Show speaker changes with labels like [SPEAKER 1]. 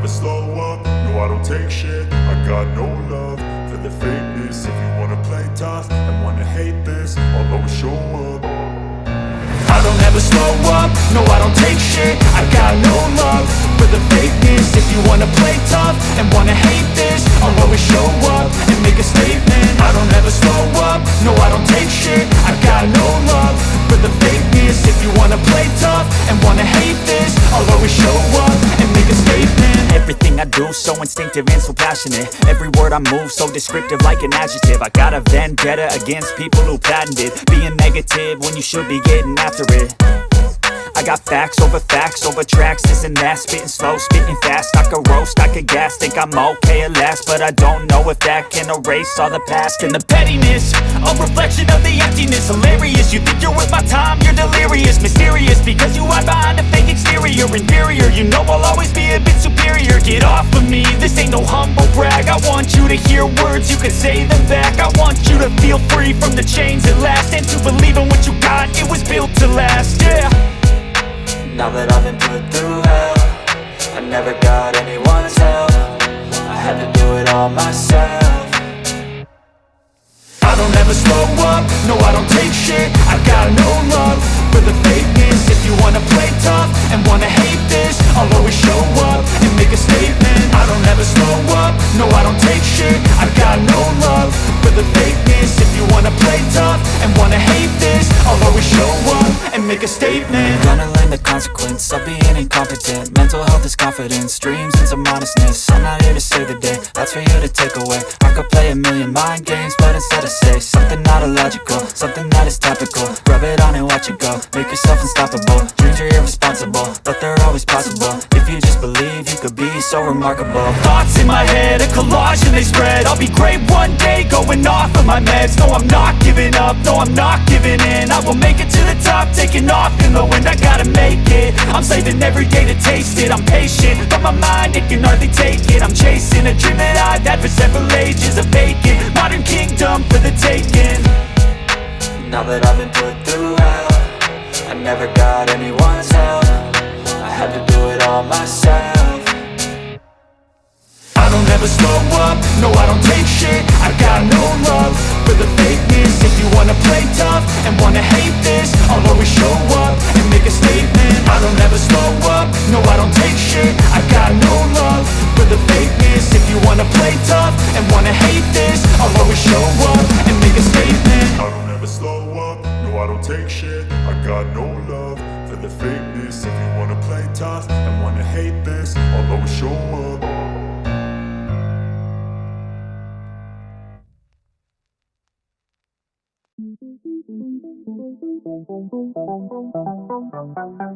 [SPEAKER 1] slow up, no I don't take shit. I got no love for the fakeness. If you wanna play tough and wanna hate this, I'll always show up. I don't ever slow up, no I don't take shit. I got no love for the fakeness. If you wanna play tough and wanna hate this, I'll always show up and make a statement. I don't ever slow up, no I don't take shit. I got no love for the fakeness. If you wanna play tough and wanna hate this, I'll always show up and make a statement.
[SPEAKER 2] Everything I do so instinctive and so passionate. Every word I move so descriptive like an adjective. I got a vendetta against people who patented being negative when you should be getting after it. I got facts over tracks, this and that. Spitting slow, spitting fast. I could roast, I could gas. Think I'm okay at last, but I don't know if that can erase all the past. And the pettiness, a reflection of the emptiness. Hilarious, you think you're worth my time, you're delirious. Mysterious, because you hide behind a fake exterior. Inferior, you know I'll always be a bit superior. Get off of me, this ain't no humble brag. I want you to hear words, you can say them back. I want you to feel free from the chains at last, and to believe in what you got, it was built to last, yeah.
[SPEAKER 3] Now that I've been put through hell, I never got anyone's help. I had to do it all myself.
[SPEAKER 1] I don't ever slow up, no I don't take shit. I got no love for the fakeness. If you wanna play tough and wanna hate this, I'll always show up and make a statement. I don't ever slow up, no I don't take shit. I got no love for the fakeness. If you wanna play tough and wanna hate this, I'll always show up and make a statement.
[SPEAKER 3] Gonna learn the consequence of being incompetent. Mental health is confidence, dreams and some honestness. I'm not here to save the day, that's for you to take away. I could play a million mind games, but instead I say something not illogical, something that is topical. Rub it on and watch it go, make yourself unstoppable. Dreams are irresponsible, but they're always possible. If you just believe, you could be so remarkable.
[SPEAKER 2] Thoughts in my head, a collage and they spread. I'll be great one day, going off of my meds. No, I'm not giving up, no, I'm not giving in. I will make it to the top, taking off in the wind. I gotta make it, I'm saving every day to taste it. I'm patient, but my mind, it can hardly take it. I'm chasing a dream that I've had for several ages. A vacant, modern kingdom for the taking.
[SPEAKER 3] Now that I've been put through hell, I never got anyone's help. I had to do it all myself.
[SPEAKER 1] I don't ever slow up, no I don't take shit. I got no love for the fakeness. If you wanna play tough and wanna hate this, I'll always show up and make a statement. I don't ever slow up, no I don't take shit. I got no love for the fakeness. If you wanna play tough and wanna hate this, I'll always show up and make a statement. I don't ever slow up, no I don't take shit. I got no love for the fakeness. If you wanna play tough and wanna hate this, I'll always show up.
[SPEAKER 4] Thank you.